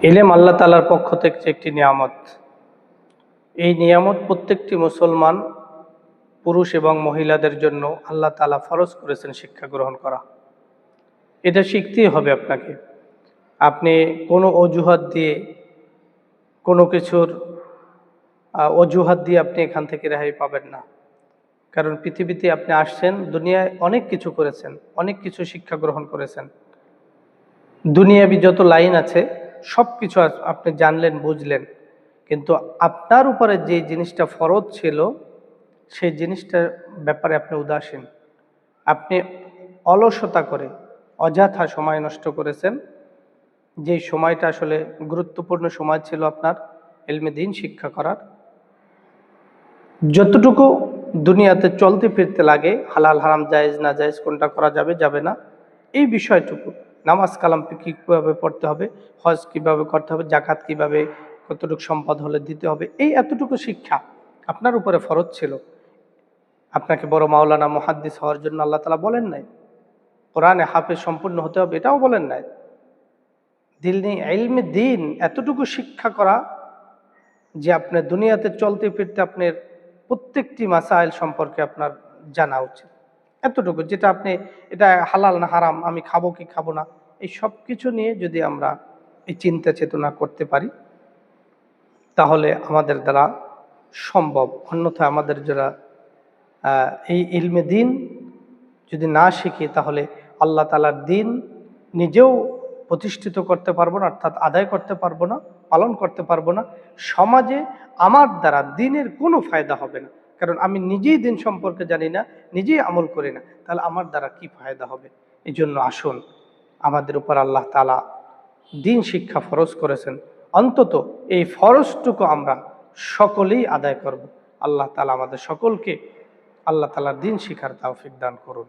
ইলম আল্লাহ তাআলার পক্ষ থেকে একটি নিয়ামত। এই নিয়ামত প্রত্যেকটি মুসলমান পুরুষ এবং মহিলাদের জন্য আল্লাহ তাআলা ফরজ করেছেন শিক্ষা গ্রহণ করা। এটা শিখতেই হবে আপনাকে। আপনি কোনো অজুহাত দিয়ে কোনো কিছুর অজুহাত দিয়ে আপনি এখান থেকে রেহাই পাবেন না। কারণ পৃথিবীতে আপনি আসছেন, দুনিয়ায় অনেক কিছু করেছেন, অনেক কিছু শিক্ষা গ্রহণ করেছেন। দুনিয়াবি যত লাইন আছে সব কিছু আপনি জানলেন, বুঝলেন, কিন্তু আপনার উপরে যে জিনিসটা ফরজ ছিল সেই জিনিসটার ব্যাপারে আপনি উদাসীন। আপনি অলসতা করে অযথা সময় নষ্ট করেছেন। যেই সময়টা আসলে গুরুত্বপূর্ণ সময় ছিল আপনার ইলমে দ্বীন শিক্ষা করার। যতটুকু দুনিয়াতে চলতে ফিরতে লাগে, হালাল হারাম জায়েজ না জায়েজ, কোনটা করা যাবে যাবে না, এই বিষয়টুকু, নামাজ কালাম কীভাবে পড়তে হবে, হজ কিভাবে করতে হবে, জাকাত কিভাবে, কতটুকু সম্পদ হলে দিতে হবে, এই এতটুকু শিক্ষা আপনার উপরে ফরজ ছিল। আপনাকে বড় মাওলানা মুহাদ্দিস হওয়ার জন্য আল্লাহ তাআলা বলেন নাই, কোরআনে হাফেজ সম্পূর্ণ হতে হবে এটাও বলেন নাই। ইলমে দ্বীন এতটুকু শিক্ষা করা যে আপনার দুনিয়াতে চলতে ফিরতে আপনার প্রত্যেকটি মাসাইল সম্পর্কে আপনার জানা উচিত। এতটুকু, যেটা আপনি এটা হালাল না হারাম, আমি খাবো কি খাবো না, এই সব কিছু নিয়ে যদি আমরা এই চিন্তা চেতনা করতে পারি তাহলে আমাদের দ্বারা সম্ভব। অন্যথায় আমাদের যারা এই ইলমে দ্বীন যদি না শিখি তাহলে আল্লাহ তাআলার দ্বীন নিজেও প্রতিষ্ঠিত করতে পারবো না, অর্থাৎ আদায় করতে পারবো না, পালন করতে পারবো না। সমাজে আমার দ্বারা দ্বীনের কোনো ফায়দা হবে না, কারণ আমি নিজেই দ্বীন সম্পর্কে জানি না, নিজেই আমল করি না, তাহলে আমার দ্বারা কি ফায়দা হবে? এই জন্য আসুন, আমাদের উপর আল্লাহ তাআলা দ্বীন শিক্ষা ফরজ করেছেন, অন্তত এই ফরজটুকু আমরা সকলেই আদায় করব। আল্লাহ তাআলা আমাদের সকলকে আল্লাহ তাআলার দ্বীন শিখার তৌফিক দান করুন।